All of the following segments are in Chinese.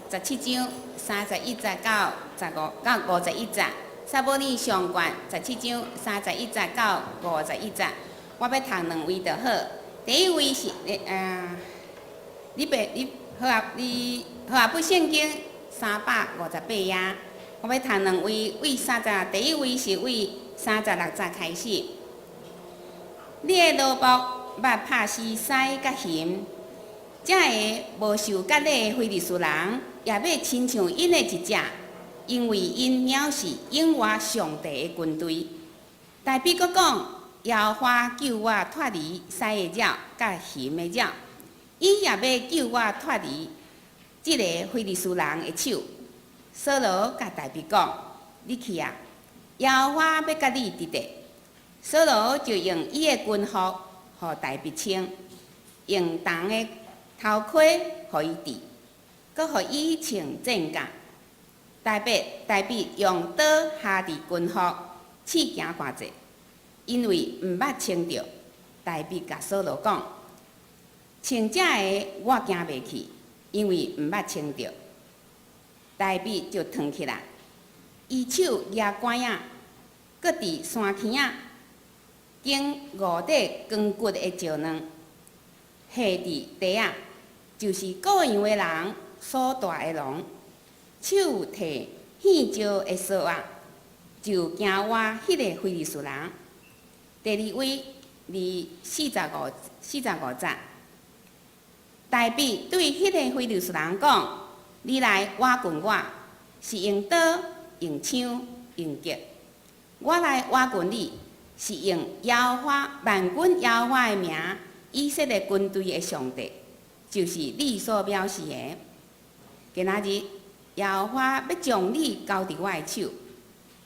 17章31节到51节。撒母耳上卷17章31节到51节，我要读2位就好。第一位是你好啊不圣经358页，我要读2位，第一位是为36节开始。你的奴仆捌拍死狮甲熊，这个无受割礼的非利士人，也要亲像因的一只。因为因藐视永活上帝的军队，大比佫讲，耶和华救我脱离狮的爪甲熊的爪，伊也要救我脱离即个非利士人的手。扫罗甲大比讲：“你去啊，耶和华要甲你伫地。”扫罗就用伊的军服，互大比穿，用铜的头盔互伊戴，佫互伊穿战甲。大比用刀下伫军服，刺行偌济，因为毋捌穿着。大比甲扫罗讲：“穿这个我行袂去，因为毋捌穿着。”大比就tran起来，伊手举管仔，搁伫山坑仔经5块光骨的石卵，下伫地仔，就是各样的人所带的龙。手提献石的扫啊，就惊我迄个非利士人。第2位45节，大比对迄个非利士人讲：“你来挖棍我，是用刀、用枪、用剑；我来挖棍你，是用耶和华万军耶和华的名，以色列军队的上帝，就是你所藐视的。今仔日。”耶和华要将你交伫我的手，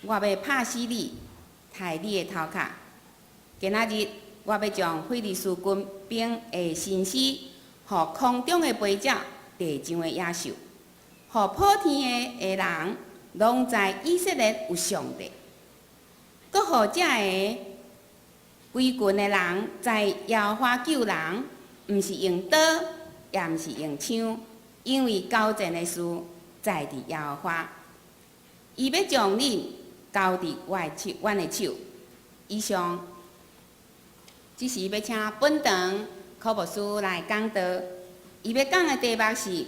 我要拍死你，刣你的头壳。今仔日我要将非利士军兵的身尸，互空中的飞鸟、地上的野兽，互普天的人，拢知以色列有上帝。搁互这个归群的人，知耶和华救人，毋是用刀，也毋是用枪，因为交战的事。在伫耶和华，伊要将恁交伫阮的手。以上，只是要请本堂科牧师来讲道。伊要讲的题目是：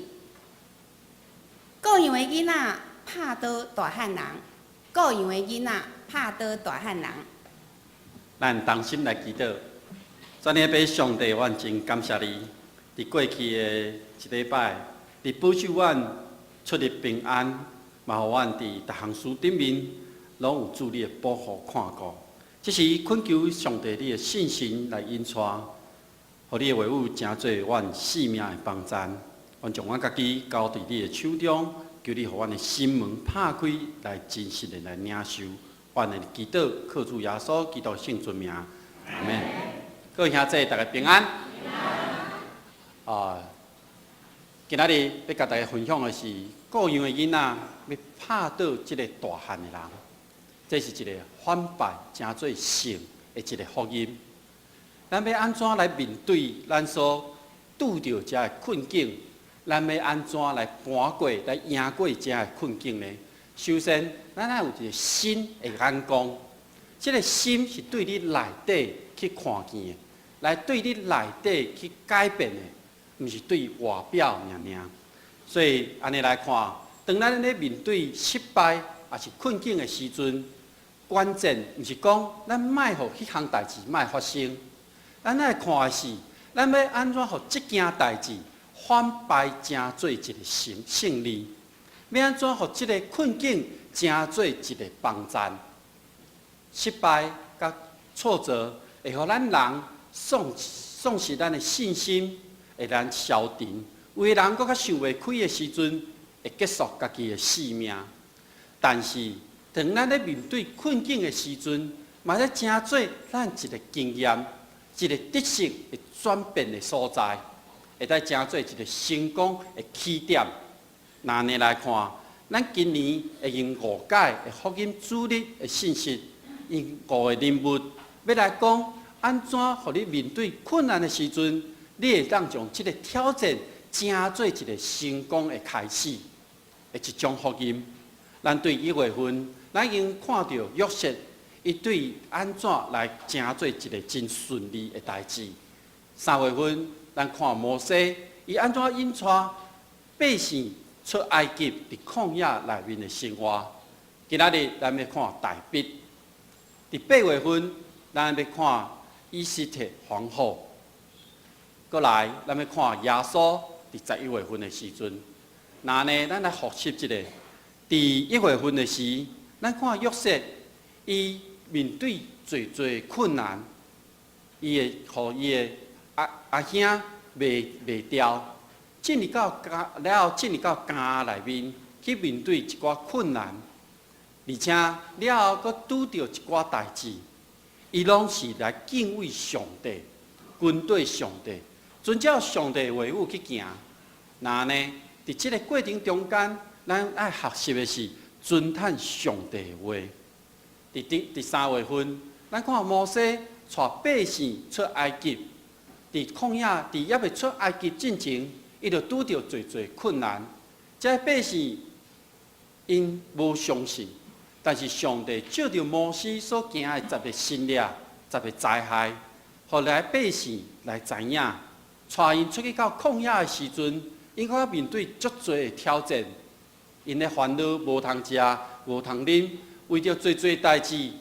各样的囡仔拍倒大汉人，各样的囡仔拍倒大汉人。咱同心来祈祷，全能的上帝，阮真感谢你，伫过去的一礼拜，伫保守阮。出入平安，嘛，互阮伫逐项事顶面，拢有主你的保护看顾。这是恳求上帝你的信心来引带，互你的话语成做阮性命的帮站。阮将阮家己交伫你的手中，求你互阮的心门拍开，来真实的来领受。阮的祈祷，靠主耶稣基督圣尊名，阿门。各位兄弟，大家平安。今仔日要甲大家分享的是，各样的囡仔要拍倒即个大汉的人，这是一个反败成做胜的一个福音。咱要安怎来面对咱所拄着这个困境？咱要安怎来搬过、来赢过这个困境呢？首先，咱要有一个新的眼光，这个心是对你内底去看见的，来对你内底去改变的。毋是对外表尔，所以安尼来看，当咱咧面对失败也是困境的时阵，关键毋是讲咱莫互迄项代志莫发生，咱来看的是，咱要安怎互即件代志反败成做一个胜利，要安怎互即个困境成做一个帮站。失败甲挫折会互咱人丧失咱的信心。会咱消沉，有的人搁较想袂开的时阵，会结束家己的性命。但是，当咱咧面对困境的时阵，嘛咧成做咱一个经验，一个得胜会转变的所在，会当成做一个成功的起点。那呢来看，咱今年会用5届的福音主日的信息，用5个人物要来讲，安怎互你面对困难的时阵。你会当将这个挑战成做一个成功的开始。的一种福音。咱对1月份，咱已经看到约瑟，伊对安怎来成做一个真顺利的代志。3月份，咱看摩西，伊安怎引带百姓出埃及伫旷野内面的生活。今仔日咱要看大笔。伫8月份，咱要看以斯帖皇后。过来，咱要看耶稣伫11月份的时阵。那呢，咱来复习一下。伫1月份的时，咱看约瑟，伊面对侪困难，伊会互伊的阿兄卖掉，进入到家，然后进入到家内面去面对一寡困难，而且了后佫拄着一寡代志，伊拢是来敬畏上帝，跟对上帝，遵照上帝的话语去行。那呢，伫即个过程中间，咱爱学习的是尊叹上帝的话。第3月份，咱看摩西带百姓出埃及，伫旷野，伫还未出埃及之前，伊就拄着侪困难。这百姓因无相信，但是上帝照着摩西所行的10个新约、10个灾害，互来百姓来知影，带因出去到旷野的时阵，因搁要面对足多的挑战。因咧烦恼无通食、无通啉，为着侪代志，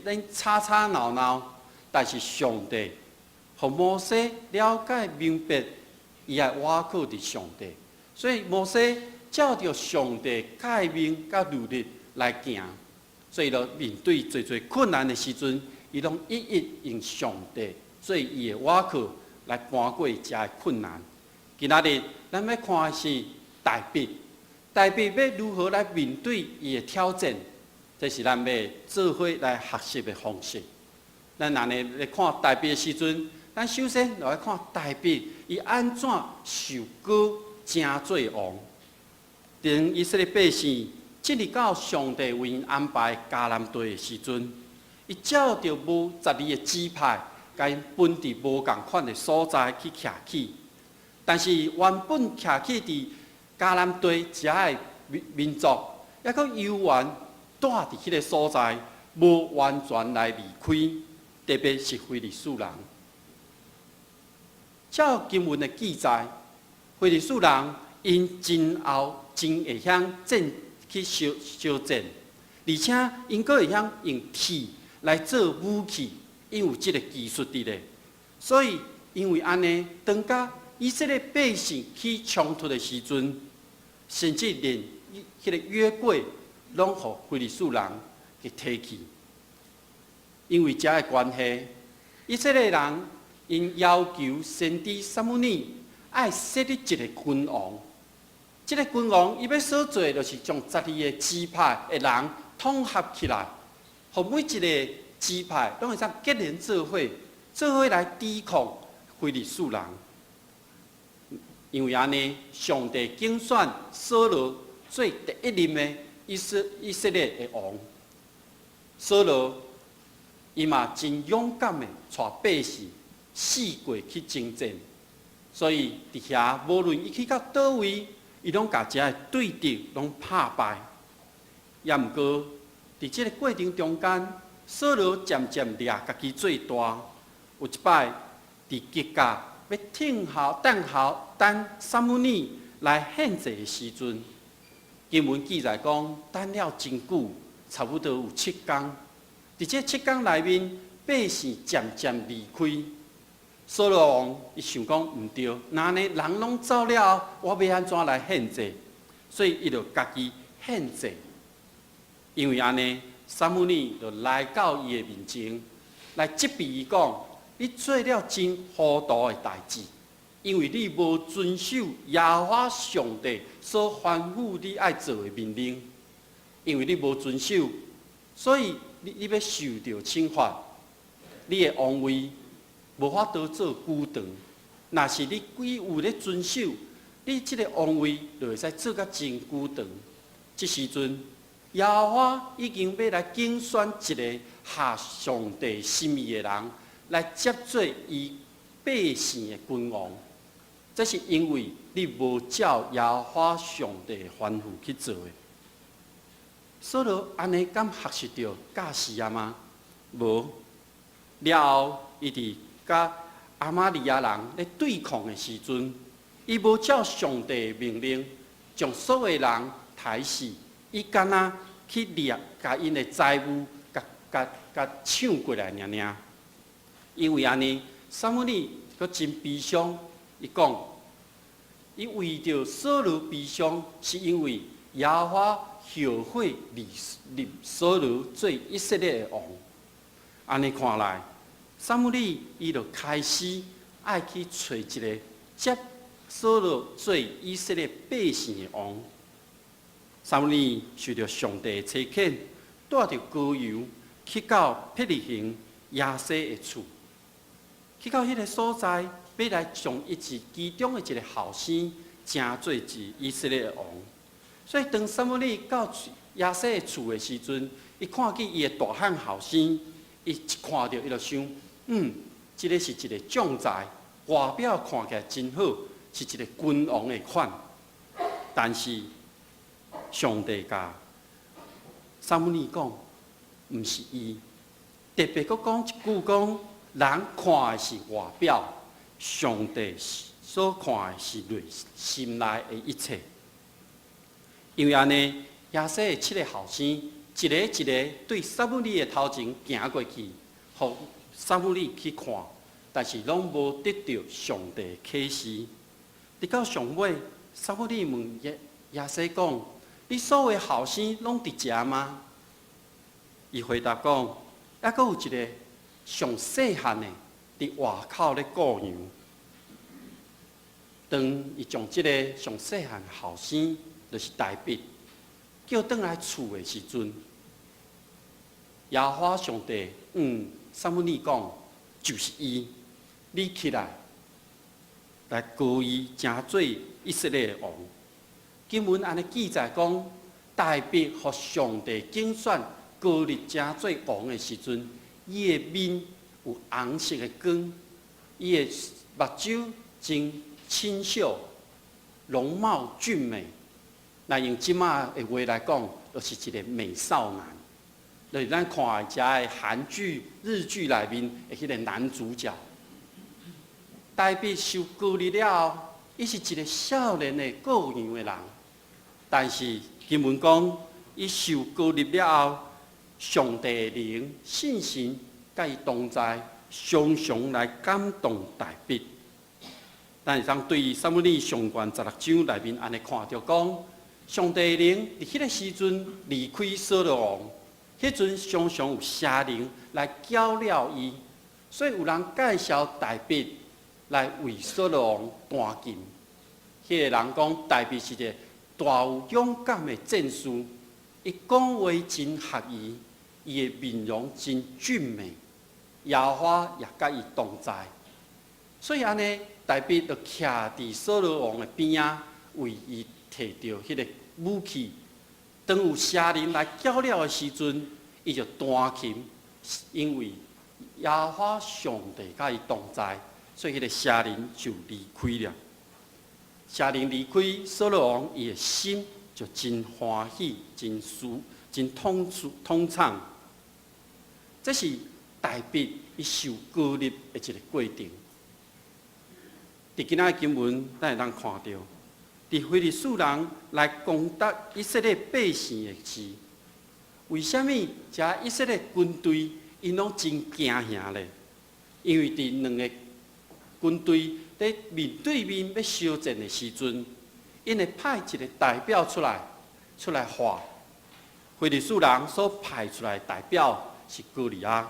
咱吵闹。但是上帝，互摩西了解明白，伊爱倚靠伫上帝。所以摩西照着上帝诫命甲律例来行，所以就面对侪困难的时阵，伊拢一一用上帝做伊的倚靠来搬过遮的困难。今仔日咱要看的是大笔。大笔要如何来面对伊的挑战？这是咱要做伙来学习的方式。咱若呢来看大笔的时阵，咱首先就来看大笔伊安怎受膏成做王。等以色列百姓进入到上帝为因安排迦南地的时阵，伊照着无12个支派，甲因分伫无共款的所在去徛起。但是原本徛起伫迦南地遮的民族，抑阁犹原住伫迄个所在，无完全来离开，特别是非利士人。照经文的记载，非利士人因真会晓战去相战，而且因阁会晓用铁来做武器，因有即个技术伫咧。所以因为安尼，当甲以色列百姓起冲突的时阵，甚至连迄个约柜拢互非利士人给摕去。因为遮个关系，以色列人因要求先知撒母耳爱设立一个君王。这个君王伊要所做，就是将12个支派的人统合起来，互每一个支派拢会使结连做伙来抵抗非利士人。因为安尼，上帝竞选扫罗做第一任的以色列的王。扫罗伊嘛真勇敢的带百姓四过去征战，所以伫遐无论伊去到倒位，伊拢甲遮的对敌拢拍败。也毋过，伫即个过程中间，扫罗渐掠家己最大。有一摆伫吉甲要等撒母耳来献祭的时阵，经文记载讲，等了真久，差不多有7天。伫这7天内面，百姓渐离开。扫罗王伊想讲毋对，那呢人拢走了后，我要安怎来献祭？所以伊就家己献祭。因为安尼，撒母耳就来到伊的面前，来责备伊讲：你做了真糊涂的代志。因为你无遵守耶和华上帝所吩咐你爱做的命令，因为你无遵守，所以你要受到惩罚。你的王位无法度做久长，若是你有咧遵守，你这个王位就会使做甲真久长。这时阵，耶和华已经要来竞选一个合上帝心意的人，来接做伊百姓的君王。这是因为你无照耶和华上帝的吩咐去做的。扫罗安尼敢学习到教示啊吗？无。了后，伊伫甲亚玛利亚人咧对抗的时阵，伊无照上帝的命令，将所有人杀死。伊干那去掠，甲因的财物，甲抢过来尔。因为安尼，撒母耳佫真悲伤。伊讲，伊为着扫罗悲伤，是因为耶和华后悔立扫罗做以色列的王。安尼看来，撒母耳伊就开始爱去找一个接扫罗做以色列百姓的王。撒母耳受到上帝的差遣，带着膏油去到伯利恒亚西的厝，去到迄个所在，要来将其中的一个后生争做一以色列的王。所以当撒母耳到亚西的厝的时阵，伊看见伊的大汉后生，伊一看到伊就想，这个是一个将才，外表看起来真好，是一个君王的款。但是上帝甲撒母耳讲，毋是伊，特别佫讲一句讲，人看的是外表，上帝所看的是内心内的一切。因为安尼，亚西的7个后生，一个一个对撒母耳的头前行过去，互撒母耳去看，但是拢无得到上帝的启示。直到上尾，撒母耳问亚西讲：“你所有后生拢伫遮吗？”伊回答讲：“还佫有一个上细汉的伫外口咧顾羊。”当伊将即个上细汉的后生，就是大卫，叫转来厝的时阵，耶和华上帝撒母耳讲：“就是伊，你起来，来膏伊成做以色列的王。”经文安尼记载讲，大卫互上帝竞选膏立成做王的时阵，伊的面有红色的光，伊的目睭真清秀，容貌俊美。那用即马的话来讲，就是一个美少男。就是咱看遮的韩剧、日剧内面的迄个男主角。大卫受膏立了后，伊是一个少年的顾羊的人。但是经文讲，伊受膏立了后，上帝的灵、信心甲伊同在，常常来感动大卫。咱会当对撒母耳上卷16章内面安尼看到讲，上帝的灵伫迄个时阵离开扫罗王，迄阵常常有邪灵来搅扰伊，所以有人介绍大卫来为扫罗王担剑。迄个人讲，大卫是一个大有勇敢的战士，伊讲话真合宜，伊的面容真俊美，耶和华也甲伊同在。所以安尼，大卫就徛伫扫罗王的边仔，为伊摕着迄个武器。当有邪灵来搅扰的时阵，伊就弹琴，因为耶和华上帝甲伊同在，所以迄个邪灵就离开了。邪灵离开扫罗王，伊的心就真欢喜、真通畅。这是大卫伊受膏立的一个过程。伫今仔经文，咱会当看到，伫非利士人来攻打以色列百姓的时，为什么遮以色列军队因拢真惊吓咧？因为伫两个军队在面对面要相战的时阵，因会派一个代表出来话。非利士人所派出来的代表是歌利亚。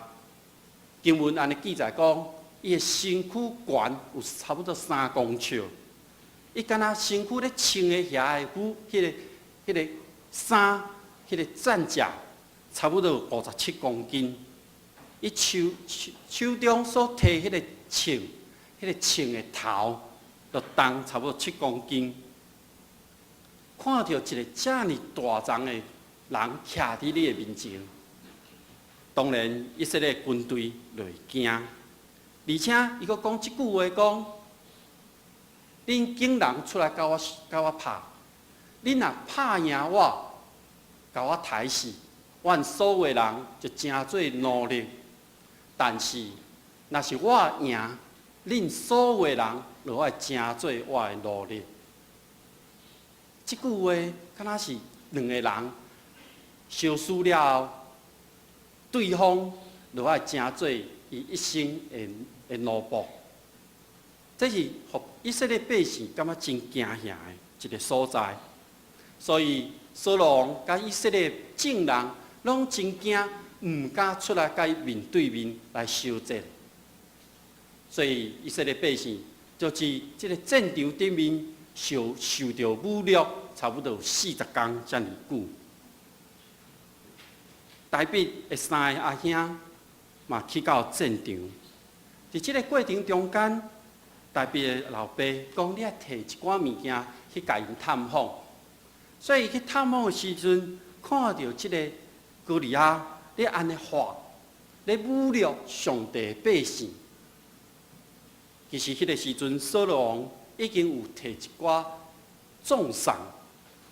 经文安尼记载讲，伊的身躯悬有差不多3公尺，伊敢若身躯咧穿的遐的迄个衫，迄个战甲，差不多57公斤。伊手中所提迄个枪，迄个枪的头，就重差不多7公斤。看到一个遮尔大张的人徛伫你的面前，当然以色列军队就会惊。而且伊阁讲一句话讲：恁警人出来甲我拍，恁若拍赢我，甲我刣死，阮所有人就真做努力。但是，若是我赢，恁所有人就爱真做我的努力。即句话，敢若是两个人相思了后，对方就爱真做伊一生的奴仆。这是互以色列百姓感觉真惊吓的一个所在。所以，扫罗王甲以色列众人拢真惊，毋敢出来甲伊面对面来相战。所以，以色列百姓就伫即个战场顶面受着侮辱，差不多有40天遮尔久。大卫的3个阿兄嘛去到战场，伫即个过程中间，大卫的老爸讲：“你要摕一寡物件去甲因探访。”所以去探访的时阵，看到即个歌利亚咧安尼话，咧侮辱上帝的百姓。其实迄个时阵，扫罗王已经有摕一寡重赏，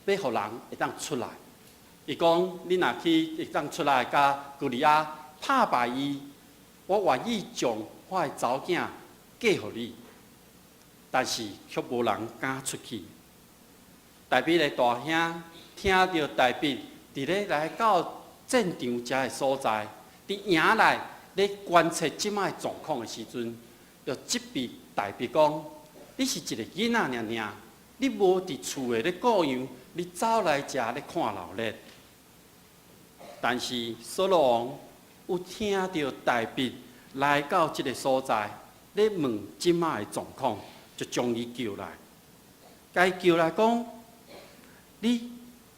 要互人会当出来。伊讲：你若去会当出来，甲歌利亚拍败伊，我愿意将我的查某囝嫁互你。但是却无人敢出去。大卫的大兄听到大卫伫咧来到战场遮个所在，伫营内咧观察即摆状况的时阵，就责备大卫讲：你是一个囡仔尔，你无伫厝诶咧顾养，你走来遮咧看闹热。但是扫罗王有听到大卫来到即个所在，咧问即摆的状况，就将伊叫来，甲伊叫来讲：你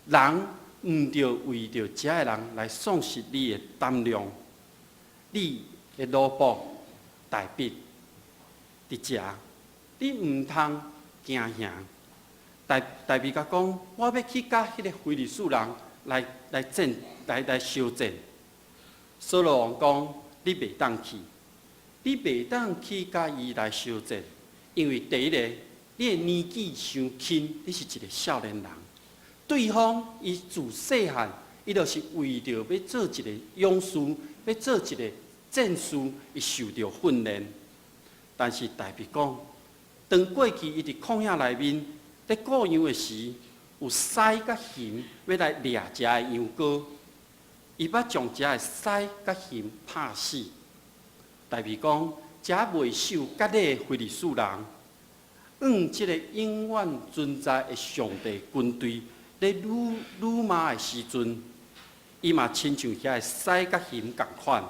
人毋着为着遮个人来丧失你的胆量，你的奴仆大卫伫遮，你毋通惊吓。大卫甲讲：我要去甲迄个非利士人来相战。扫罗王讲：你袂当去，你袂当去甲伊来相战，因为第一个，你的年纪伤轻，你是一个少年人。对方伊自细汉，伊就是为着要做一个勇士，要做一个战士，伊受着训练。但是大卫讲，当过去伊伫旷野内面咧顾羊的时，有狮甲熊要来掠遮个羊羔，伊捌将遮个狮甲熊拍死。大卫讲，遮未受割礼的非利士人，即个永远存在的上帝军队咧辱骂的时阵，伊嘛亲像遐个狮甲熊共款。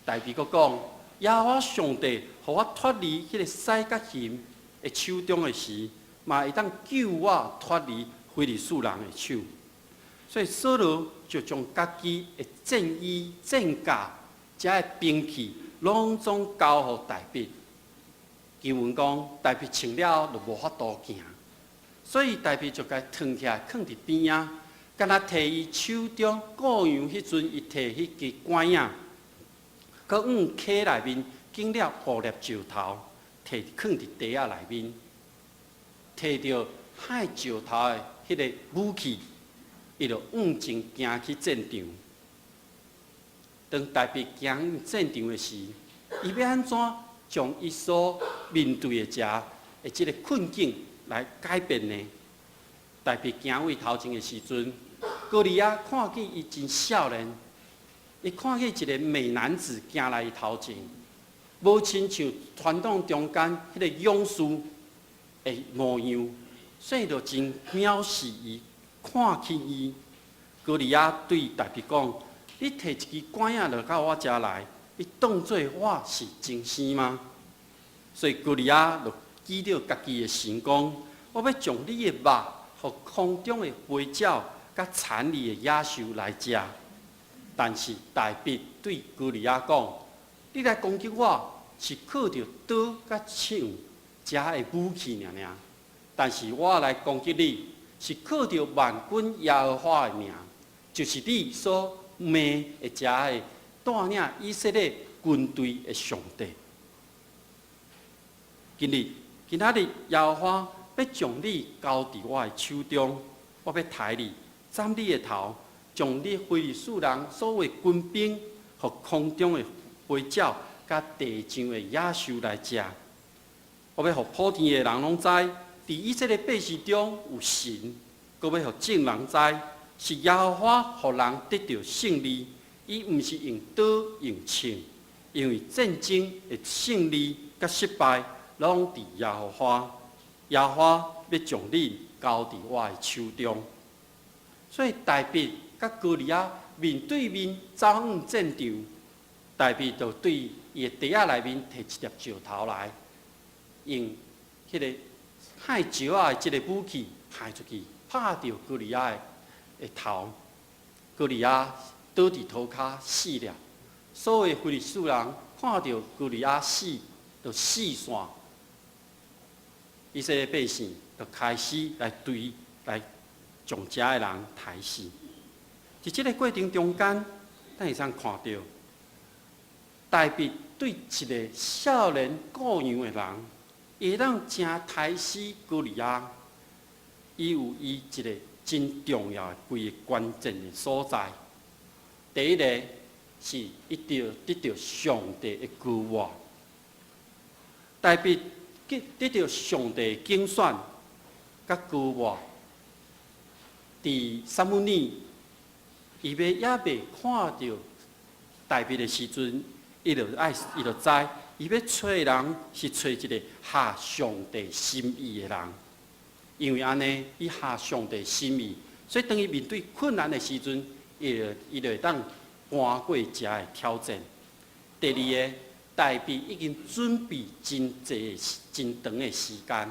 大卫阁讲，耶和华上帝，互我脱离迄个狮甲熊的手中的时，嘛会当救我脱离非利士人的手。所以扫罗就将家己的战衣、战甲、遮个兵器，拢总交互大卫。经文讲，大卫穿了就无法度行，所以大卫就甲藏起来，放伫边仔，敢若摕伊手中顾羊迄阵，伊摕迄支管仔，佮溪内面经了乌粒石头，摕放伫地仔内面，摕着海石头的迄个武器，伊就前行去战场。当大卫行战场的时，伊要安怎将伊所面对的即个困境来改变呢？大卫行为头前的时阵，歌利亚看见伊真少年，伊看见一个美男子行来伊头前，无亲像传统中间迄个勇士的模样，所以就真藐视伊，看起伊。歌利亚对大卫讲：你摕一支管仔就到我遮来，你当作我是真生吗？所以歌利亚就记着家己的神讲：我要将你的肉，互空中的飞鸟甲残离的野兽来食。但是大卫对歌利亚讲：你来攻击我，是靠着刀甲枪遮的武器尔。但是我来攻击你，是靠着万军耶和华的名，就是你所骂的遮的带领以色列军队的上帝。今日今仔日耶和华要将你交伫我的手中，我要抬你，斩你的头，将你非利士人所有军兵和空中的飞鸟，甲地上的野兽来食。我要互普天的人拢知，伫以色列百姓中有神，搁要互众人知，是耶和华互人得到胜利。伊毋是用刀用枪，因为战争的胜利甲失败，拢伫耶和华。耶和华要将你交伫我的手中。所以大卫甲歌利亚面对面走向战场，大卫就对伊的袋仔内面摕一粒石头来，用迄个害石仔的即个武器害出去，拍到歌利亚的头，歌利亚倒伫涂骹死了。所有非利士人看到歌利亚死，就四散。以色列百姓就开始来将遮的人杀死。在这个过程中间，咱会通看到，大卫对一个少年固样的人，会当真杀死歌利亚，伊有伊一个真重要的几个关键的所在。第一个是一定要得到上帝的cứu活。大卫得到上帝的拣选甲cứu活，伫撒母耳伊也未看到大卫的时阵，伊就知，伊要找的人是找一个合上帝心意的人。因为安尼，伊合上帝心意，所以当伊面对困难的时阵，伊就会当搬过遮的挑战。第二个，大卫已经准备真长的时间。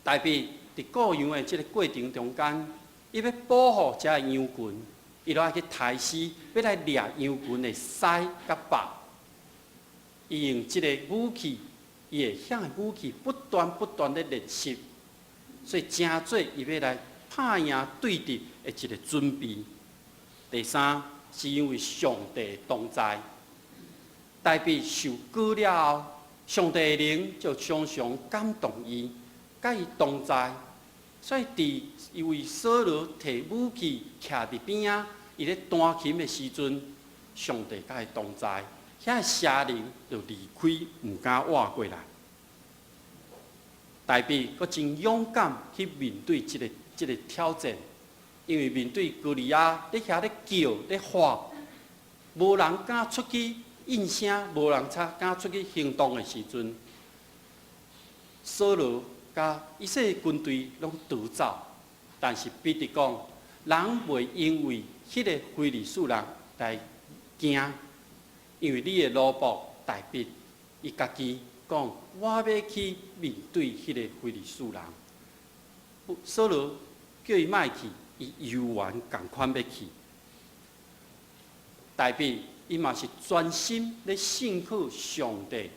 大卫伫雇羊的这个过程中间，伊要保护遮的羊群，伊就要去杀死，要来掠羊群的屎甲肉。伊用这个武器，伊会向的武器不断的练习，所以真做伊要来拍赢对敌的一个准备。第三，是因为上帝的同在。大卫受膏了后，上帝的灵就常常感动伊，甲伊同在。所以伫因为扫罗摕武器徛伫边仔，伊咧弹琴的时阵，上帝甲伊同在，遐邪灵就离开，毋敢活过来。大卫佫真勇敢去面对这个挑战，因为面对歌利亚咧遐咧叫咧喊，无人敢出去应声，无人敢出去行动的时阵，扫罗甲以色列军队拢逃走。但是彼得讲，人袂因为迄个非利士人来惊，因为你的奴仆大卫，伊家己讲，我要去面对迄个非利士人。扫罗叫伊莫去，伊犹原共款要去。大卫伊嘛是专心咧信靠上帝，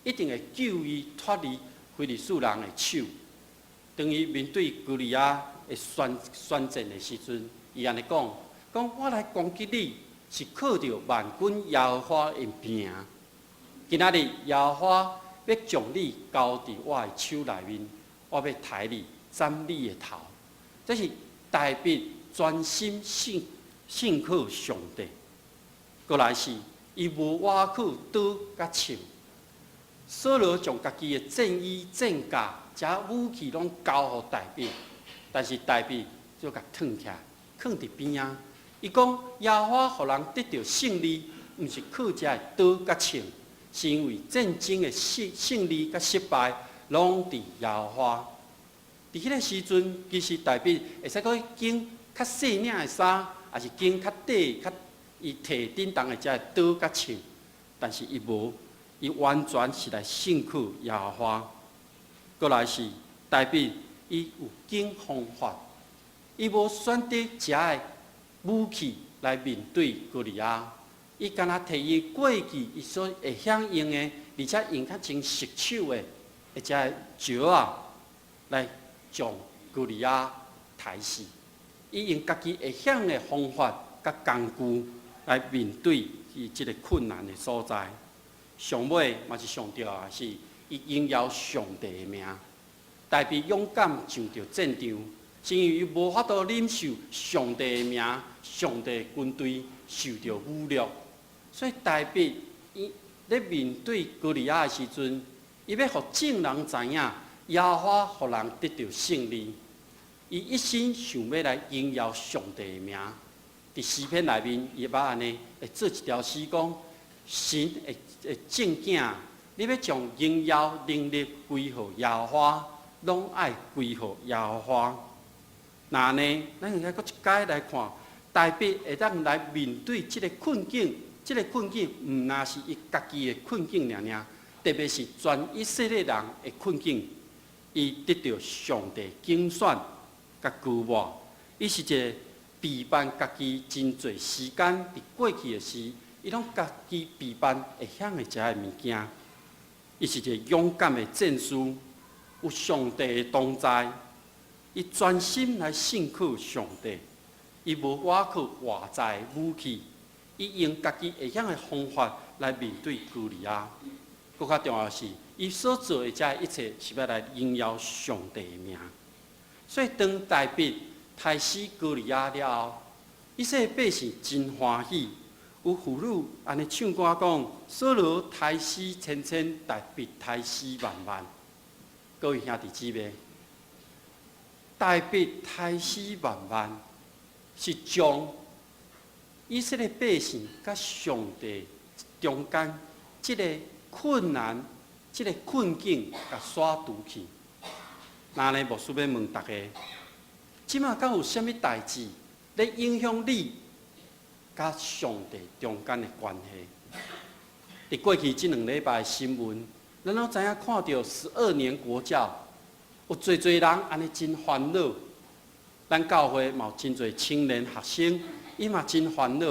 一定会救伊脱离非利士人的手。当伊面对歌利亚的宣战的时阵，伊安尼讲：我来攻击你，是靠着万军耶和华的名。今仔日耶和华要将你交伫我的手内面，我要抬你，斩你的头。这是大卫专心信靠上帝。过来是，伊无挖靠刀甲枪。扫罗将家己的战衣、战甲、遮武器拢交互大卫，但是大卫就甲藏起来，藏伫边仔。伊讲耶和华互人得到胜利，毋是靠遮的刀甲枪，是因为战争的胜利甲失败，拢伫耶和华。伫迄个时阵，其实大卫会使去拣较细领的衫，也是拣较短、伊摕顶重的遮刀甲枪，但是伊无，伊完全是来信靠耶和华。过来是大卫，伊有拣方法，伊无选择遮的武器来面对歌利亚，伊敢若摕伊过去伊所会晓用的，而且用较真熟手的遮石仔来将歌利亚杀死。伊用家己会晓的方法甲工具来面对伊即个困难的所在。上尾嘛是上重要的是，伊荣耀上帝的名。代表勇敢上着战场，是因为伊无法度忍受上帝的名、上帝的军队受着侮辱，所以代表伊咧面对歌利亚的时阵，伊要互众人知影，耶和华互人得到胜利。伊一心想要来荣耀上帝的名。伫诗篇内面，伊捌安尼会做一条诗讲：神会正经，你要将荣耀能力归互耶和华。拢爱归互耶和华。那呢，咱应该搁一解来看，代表会当来面对即个困境。即个困境毋那是伊家己的困境尔尔，特别是全以色列人的困境，伊得到上帝拣选甲cứu活。伊是一个陪伴家己真侪时间伫过去的时，伊拢家己陪伴会晓会食的物件。伊是一个勇敢的战士。有上帝的同在，伊专心来信靠上帝，伊无倚靠外在武器，伊用家己会晓的方法来面对歌利亚。更较重要的是，伊所做的这一切是要来荣耀上帝的名。所以当大卫杀死歌利亚了后，以色列百姓真欢喜。有妇女安尼唱歌讲：扫罗杀死千千，大卫杀死万万。各位兄弟姊妹，大卫杀死万万，是将以色列百姓甲上帝中间即个困难、即个困境，甲刷除去。那呢，无需要问大家，即马敢有啥物代志咧影响你甲上帝中间的关系？伫过去即2礼拜的新闻。咱拢知影看到12年国教，有侪人安尼真烦恼。咱教会嘛有真侪青年学生，伊嘛真烦恼。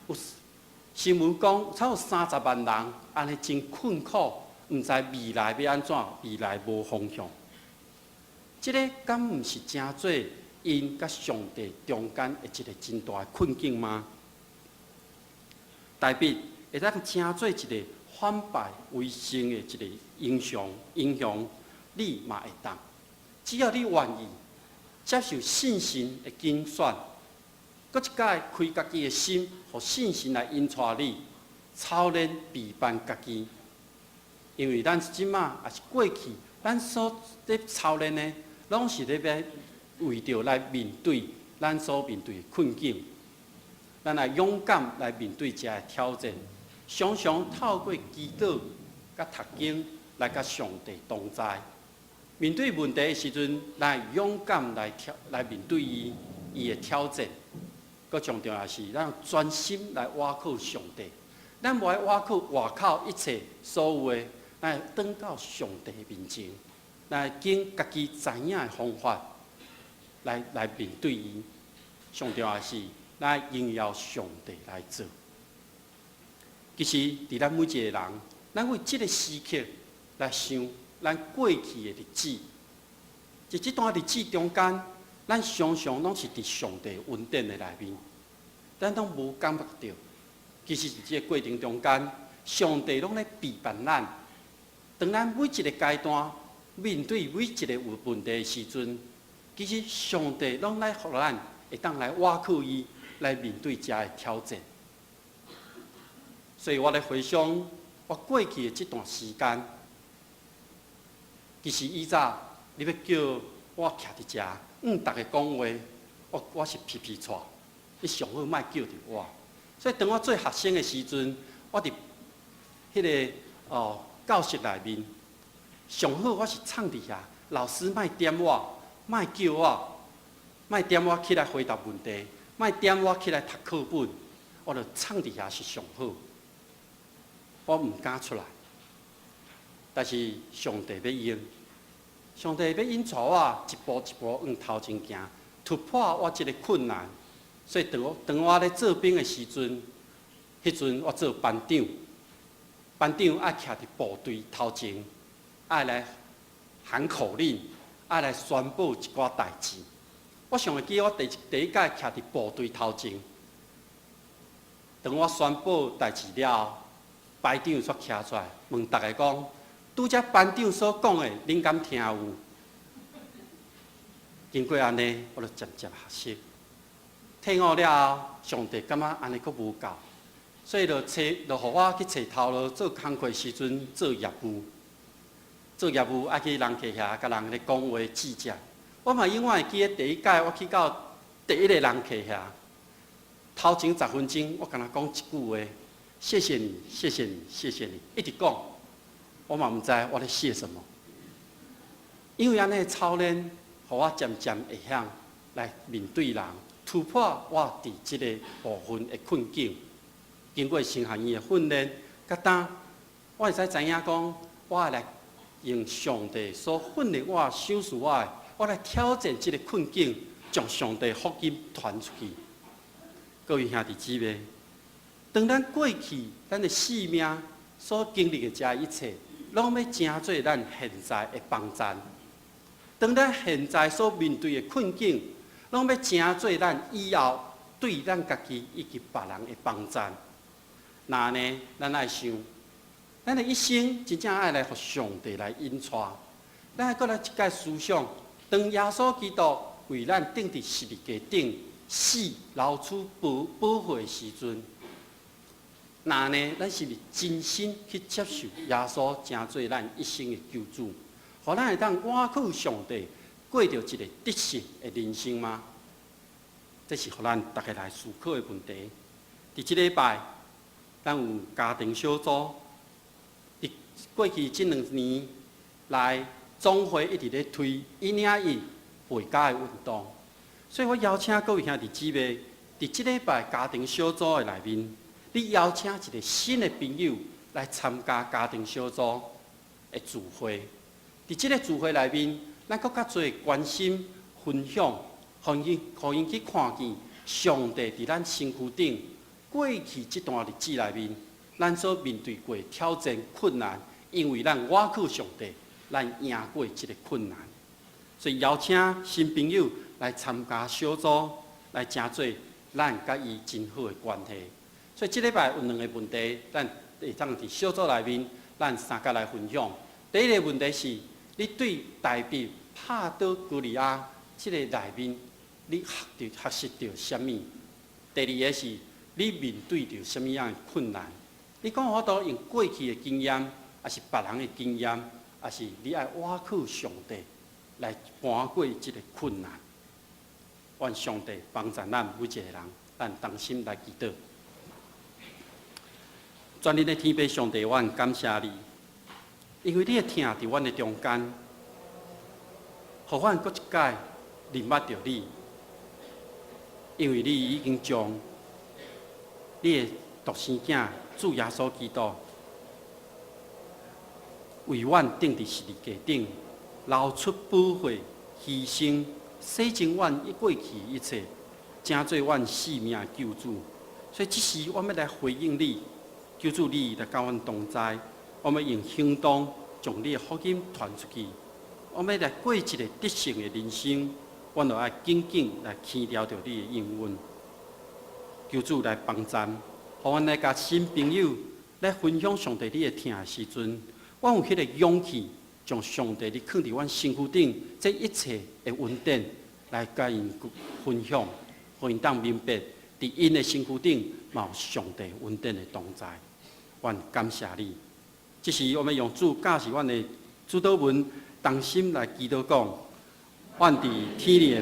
有新闻讲，超过30万人安尼真困苦，毋知未来要安怎，未来无方向。即个敢毋是正做因甲上帝中间的一个真大的困境吗？代表会当正做一个反败为胜的一个英雄，你嘛会当。只要你愿意接受信心的拣选，搁一摆开家己的心，互信心来引带你，操练陪伴家己。因为咱即马也是过去，咱所咧操练的，拢是咧要为着来面对咱所面对的困境，咱来勇敢来面对这个挑战。常常透过祈祷、甲读经来甲上帝同在。面对问题的时阵，咱勇敢来面对伊的挑战。搁上重要是，咱专心来倚靠上帝。咱无爱倚靠外口一切所有的，咱转到上帝面前，来经家己知影的方法来面对伊。上重要是，咱荣耀上帝来做。其实，伫咱每一个人，咱为即个时刻来想咱过去的日子，在即段日子中间，咱常常拢是伫上帝恩典的内面，咱拢无感觉到。其实，伫即个过程中间，上帝拢咧陪伴咱。当咱每一个阶段面对每一个有问题的时阵，其实上帝拢来互咱会当来倚靠伊，来面对遮个挑战。所以我咧回想我过去的这段时间，其实以早你要叫我徛伫遮，大家讲话，我是皮皮喘，你上好莫叫着我。所以当我做学生的时阵，我伫迄个教室内面，上好我是藏伫遐，老师莫点我，莫叫我，莫点我起来回答问题，莫点我起来读课本，我就藏伫遐是上好。我毋敢出来，但是上帝要用，上帝要引带我一步一步往头前行，突破我即个困难。所以当我咧做兵的时阵，迄阵我做班长，班长爱徛伫部队头前，爱来喊口令，爱来宣布一寡代志。我上会记我第一届徛伫部队头前，当我宣布代志了后，排长煞徛出来，问大家讲：拄则班长所讲的，恁敢听有？经过安尼，我就渐渐学习。退伍了后，上帝感觉安尼阁无够，所以就互我去找头路做工课时阵做业务。做业务爱去人客遐，甲人咧讲话记者。我嘛永远会记得第一届我去到第一个人客遐，头前10分钟，我敢若讲一句话：谢谢你，谢谢你，谢谢你，一直讲。我嘛毋知我咧谢什么，因为安尼操练，互我渐渐会晓来面对人，突破我伫即个部分的困境。经过新学院的训练，甲当我会使知影讲，我会来用上帝所训练我、赏赐我的，我来挑战即个困境，将上帝福音传出去。各位兄弟姊妹，当咱过去咱的生命所经历的这一切，拢要成做咱现在的帮站。当咱现在所面对的困境，拢要成做咱以后对咱家己以及别人的帮站。那呢，咱爱想，咱的一生真正爱来互上帝来引带。咱还搁来一届思想，当耶稣基督为咱钉伫十字架顶死、流出宝血的时阵，那呢，咱是毋是真心去接受耶稣成做咱一生的救主，互咱会当倚靠上帝，过着一个得胜的人生吗？这是互咱大家来思考的问题。伫即礼拜，咱有家庭小组，伫过去这2年来，总会一直咧推101陪家的运动，所以我邀请各位兄弟姊妹，伫即礼拜家庭小组的内面，你邀请一个新的朋友来参加家庭小组的聚会。伫即个聚会内面，咱更较侪关心、分享，互因去看见上帝伫咱身躯顶过去这段日子内面，咱所面对过挑战、困难，因为咱倚靠上帝，咱赢过这个困难。所以邀请新朋友来参加小组，来成做咱甲伊真好的关系。所以这礼拜有2个问题，咱会当伫小组内面，咱三个来分享。第一个问题是，你对台北帕多古里亚这个内面，你学习到什么？第二个是，你面对着什么样的困难？你讲我都用过去的经验，还是别人的经验，还是你爱倚靠上帝来搬过这个困难？愿上帝帮助咱每一个人，咱同心来祈祷。全能的天父上帝，阮感谢你，因为你的疼伫阮的中间，互阮搁一届认捌着你，因为你已经将你的独生囝主耶稣基督为阮钉伫十字架顶，流出宝血，牺牲洗净阮过去一切，成做阮生命的救主。所以这时我们来回应你。求主你来甲阮同在，我们用行动将你的福音传出去。我们来过一个得胜的人生，我就要紧紧来牵牢着你的应允。求主来帮助，互阮来甲新朋友来分享上帝你的疼的时阵，我有迄个勇气，将上帝你放伫阮身躯顶，这一切的恩典来甲因分享，互因当明白，伫因的身躯顶嘛有上帝恩典的同在。愿感谢你，这时我们用主教示阮的主祷文，同心来祈祷讲：愿伫天里的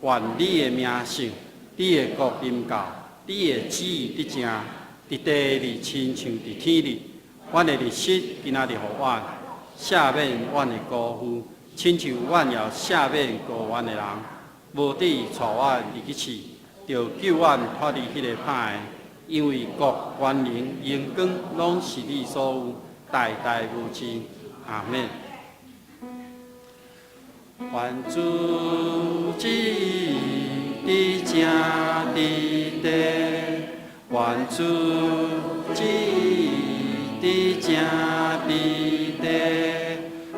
父，愿你的名圣，你的国临到，你的旨意得成，伫地里亲像伫天里。阮的日食今仔日互阮，赦免阮的辜负，亲像阮也赦免过阮的人，无抵带阮入去试，就救阮脱离迄个歹的。因为国、权能、荣光，拢是你所有，代代无尽。阿免。愿主旨意伫正伫地，愿主旨意伫正伫地，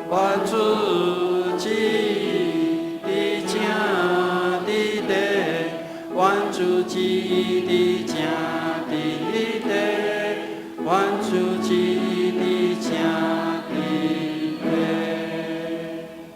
愿主旨意伫正伫地，愿主旨意伫正。